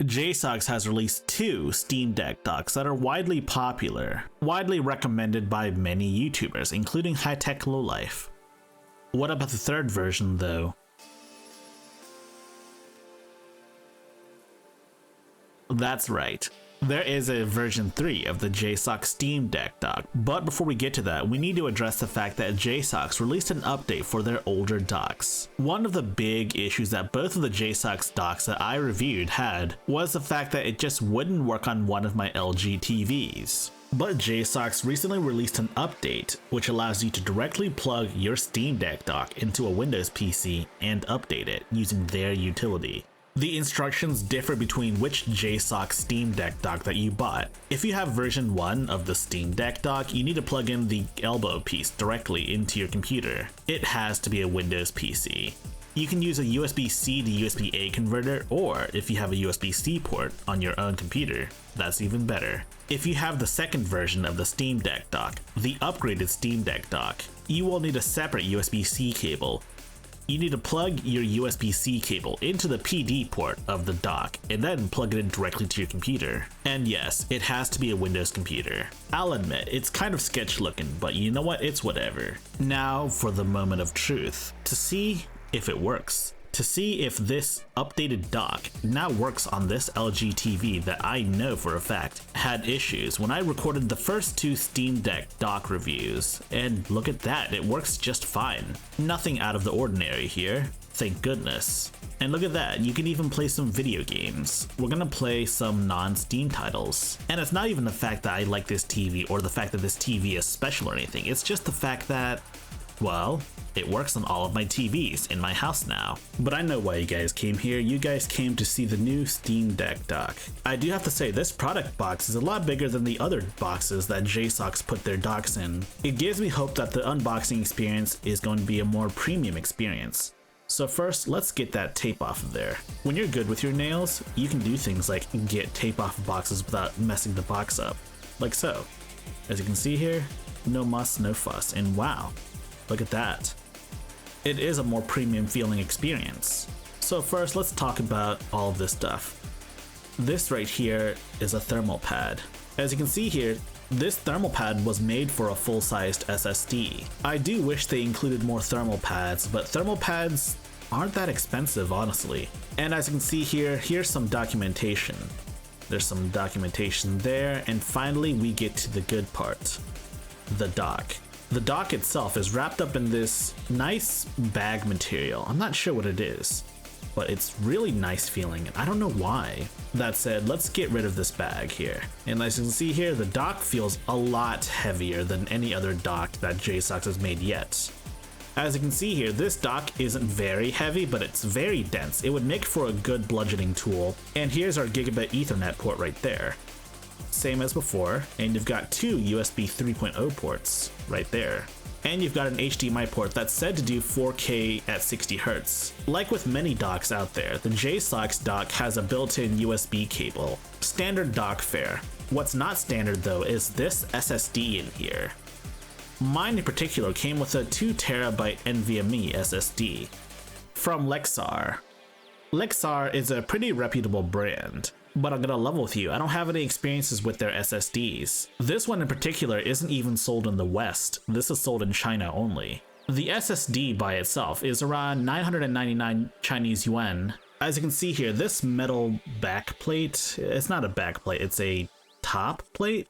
JSAUX has released 2 Steam Deck docks that are widely popular, widely recommended by many YouTubers, including High Tech Lowlife. What about the 3rd version though? That's right. There is a version 3 of the JSAUX Steam Deck dock, but before we get to that, we need to address the fact that JSAUX released an update for their older docks. One of the big issues that both of the JSAUX docks that I reviewed had was the fact that it just wouldn't work on one of my LG TVs. But JSAUX recently released an update which allows you to directly plug your Steam Deck dock into a Windows PC and update it using their utility. The instructions differ between which JSAUX Steam Deck dock that you bought. If you have version 1 of the Steam Deck dock, you need to plug in the elbow piece directly into your computer. It has to be a Windows PC. You can use a USB-C to USB-A converter, or if you have a USB-C port on your own computer, that's even better. If you have the 2nd version of the Steam Deck dock, the upgraded Steam Deck dock, you will need a separate USB-C cable. You need to plug your USB-C cable into the PD port of the dock and then plug it in directly to your computer. And yes, it has to be a Windows computer. I'll admit, it's kind of sketch looking, but you know what, it's whatever. Now for the moment of truth, to see if it works. To see if this updated dock now works on this LG TV that I know for a fact had issues when I recorded the first 2 Steam Deck dock reviews, and look at that, it works just fine. Nothing out of the ordinary here, thank goodness. And look at that, you can even play some video games. We're gonna play some non-Steam titles. And it's not even the fact that I like this TV or the fact that this TV is special or anything, it's just the fact that, well, it works on all of my TVs in my house now. But I know why you guys came here. You guys came to see the new Steam Deck dock. I do have to say, this product box is a lot bigger than the other boxes that JSAUX put their docks in. It gives me hope that the unboxing experience is going to be a more premium experience. So first, let's get that tape off of there. When you're good with your nails, you can do things like get tape off of boxes without messing the box up, like so. As you can see here, no muss, no fuss, and wow, look at that. It is a more premium feeling experience. So first, let's talk about all of this stuff. This right here is a thermal pad. As you can see here, this thermal pad was made for a full-sized SSD. I do wish they included more thermal pads, but thermal pads aren't that expensive, honestly. And as you can see here, here's some documentation. There's some documentation there, and finally we get to the good part, the dock. The dock itself is wrapped up in this nice bag material. I'm not sure what it is, but it's really nice feeling, and I don't know why. That said, let's get rid of this bag here. And as you can see here, the dock feels a lot heavier than any other dock that JSAUX has made yet. As you can see here, this dock isn't very heavy, but it's very dense. It would make for a good bludgeoning tool. And here's our gigabit Ethernet port right there. Same as before, and you've got 2 USB 3.0 ports right there. And you've got an HDMI port that's said to do 4K at 60 Hz. Like with many docks out there, the JSAUX dock has a built-in USB cable. Standard dock fare. What's not standard though is this SSD in here. Mine in particular came with a 2TB NVMe SSD from Lexar. Lexar is a pretty reputable brand, but I'm gonna level with you, I don't have any experiences with their SSDs. This one in particular isn't even sold in the West, this is sold in China only. The SSD by itself is around 999 Chinese yuan. As you can see here, this metal back plate, it's not a back plate, it's a top plate.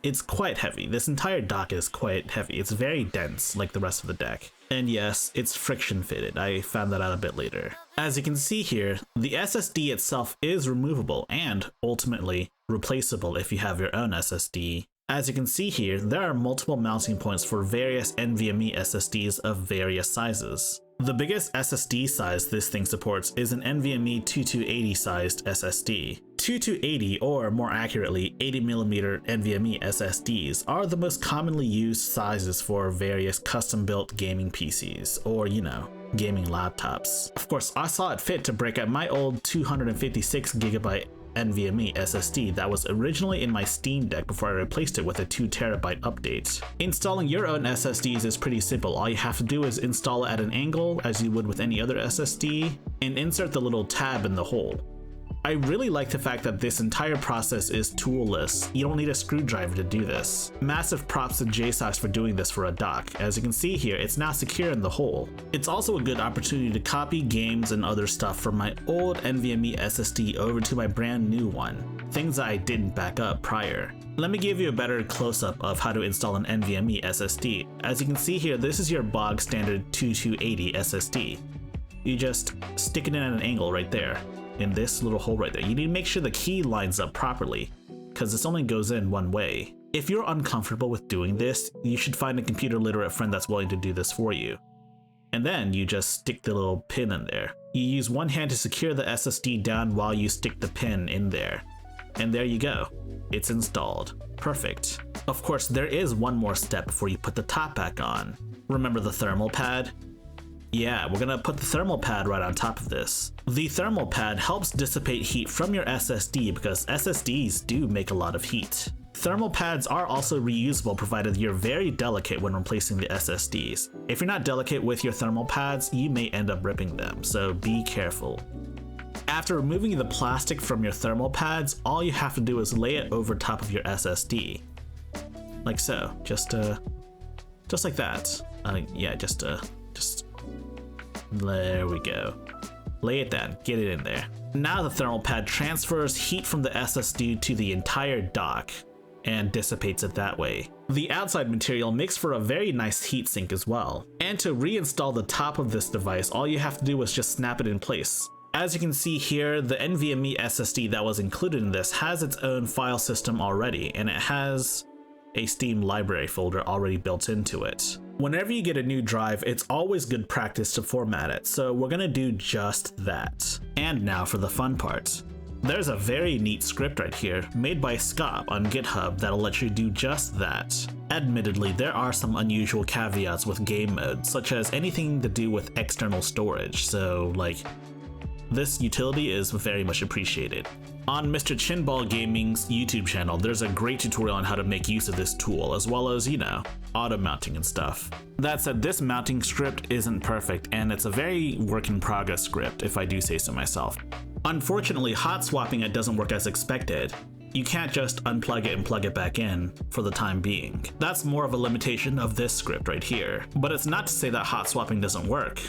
It's quite heavy. This entire dock is quite heavy. It's very dense, like the rest of the deck. And yes, it's friction fitted. I found that out a bit later. As you can see here, the SSD itself is removable and ultimately replaceable if you have your own SSD. As you can see here, there are multiple mounting points for various NVMe SSDs of various sizes. The biggest SSD size this thing supports is an NVMe 2280 sized SSD. 2280, or more accurately 80mm NVMe SSDs, are the most commonly used sizes for various custom-built gaming PCs, or you know, gaming laptops. Of course, I saw it fit to break out my old 256GB NVMe SSD that was originally in my Steam Deck before I replaced it with a 2TB update. Installing your own SSDs is pretty simple. All you have to do is install it at an angle as you would with any other SSD and insert the little tab in the hole. I really like the fact that this entire process is toolless. You don't need a screwdriver to do this. Massive props to JSAUX for doing this for a dock. As you can see here, it's now secure in the hole. It's also a good opportunity to copy games and other stuff from my old NVMe SSD over to my brand new one, things that I didn't back up prior. Let me give you a better close-up of how to install an NVMe SSD. As you can see here, this is your bog standard 2280 SSD. You just stick it in at an angle right there, in this little hole right there. You need to make sure the key lines up properly, because this only goes in one way. If you're uncomfortable with doing this, you should find a computer literate friend that's willing to do this for you. And then you just stick the little pin in there. You use one hand to secure the SSD down while you stick the pin in there. And there you go. It's installed. Perfect. Of course, there is one more step before you put the top back on. Remember the thermal pad? Yeah, we're gonna put the thermal pad right on top of this. The thermal pad helps dissipate heat from your SSD because SSDs do make a lot of heat. Thermal pads are also reusable provided you're very delicate when replacing the SSDs. If you're not delicate with your thermal pads, you may end up ripping them, so be careful. After removing the plastic from your thermal pads, all you have to do is lay it over top of your SSD. Like so, just like that. Just there we go. Lay it down, get it in there. Now the thermal pad transfers heat from the SSD to the entire dock and dissipates it that way. The outside material makes for a very nice heatsink as well. And to reinstall the top of this device, all you have to do is just snap it in place. As you can see here, the NVMe SSD that was included in this has its own file system already, and it has a Steam library folder already built into it. Whenever you get a new drive, it's always good practice to format it, so we're gonna do just that. And now for the fun part. There's a very neat script right here, made by Scop on GitHub that'll let you do just that. Admittedly, there are some unusual caveats with game mode, such as anything to do with external storage, so like, this utility is very much appreciated. On Mr. Chinball Gaming's YouTube channel, there's a great tutorial on how to make use of this tool, as well as, you know, auto mounting and stuff. That said, this mounting script isn't perfect, and it's a very work in progress script, if I do say so myself. Unfortunately, hot swapping it doesn't work as expected. You can't just unplug it and plug it back in for the time being. That's more of a limitation of this script right here. But it's not to say that hot swapping doesn't work.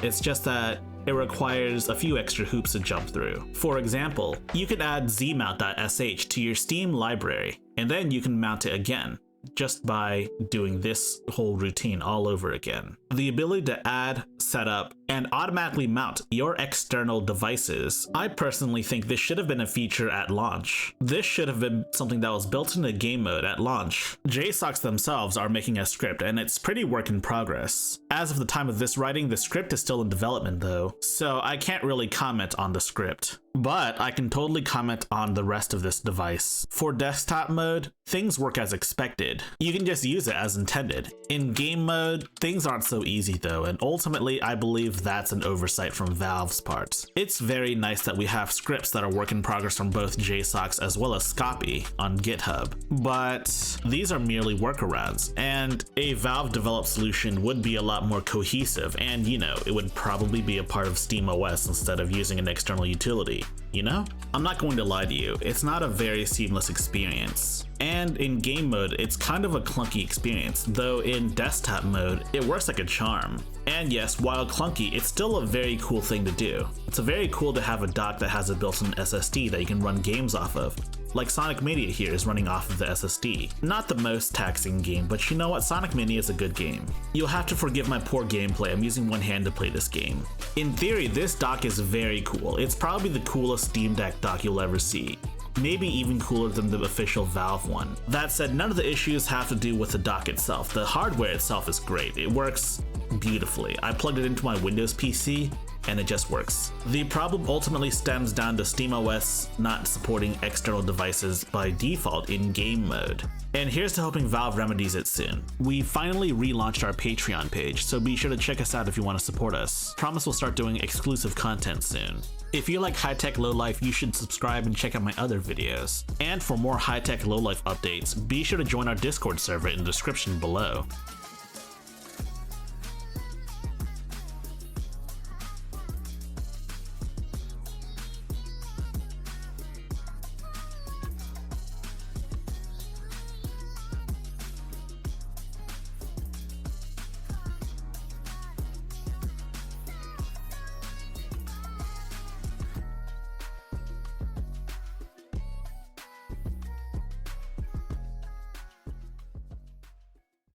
It's just that it requires a few extra hoops to jump through. For example, you could add zmount.sh to your Steam library, and then you can mount it again, just by doing this whole routine all over again. The ability to add, set up, and automatically mount your external devices. I personally think this should have been a feature at launch. This should have been something that was built into game mode at launch. JSAUX themselves are making a script, and it's pretty work in progress. As of the time of this writing, the script is still in development though, so I can't really comment on the script. But I can totally comment on the rest of this device. For desktop mode, things work as expected. You can just use it as intended. In game mode, things aren't so easy though, and ultimately I believe that's an oversight from Valve's part. It's very nice that we have scripts that are work in progress from both JSAUX as well as Scopy on GitHub, but these are merely workarounds, and a Valve developed solution would be a lot more cohesive, and you know, it would probably be a part of SteamOS instead of using an external utility. You know? I'm not going to lie to you, it's not a very seamless experience. And in game mode, it's kind of a clunky experience, though in desktop mode, it works like a charm. And yes, while clunky, it's still a very cool thing to do. It's very cool to have a dock that has a built-in SSD that you can run games off of. Like Sonic Mania here is running off of the SSD. Not the most taxing game, but you know what, Sonic Mania is a good game. You'll have to forgive my poor gameplay, I'm using one hand to play this game. In theory, this dock is very cool. It's probably the coolest Steam Deck dock you'll ever see. Maybe even cooler than the official Valve one. That said, none of the issues have to do with the dock itself. The hardware itself is great. It works beautifully. I plugged it into my Windows PC and it just works. The problem ultimately stems down to SteamOS not supporting external devices by default in game mode. And here's to hoping Valve remedies it soon. We finally relaunched our Patreon page, so be sure to check us out if you want to support us. Promise we'll start doing exclusive content soon. If you like high-tech low-life, you should subscribe and check out my other videos. And for more high-tech low-life updates, be sure to join our Discord server in the description below.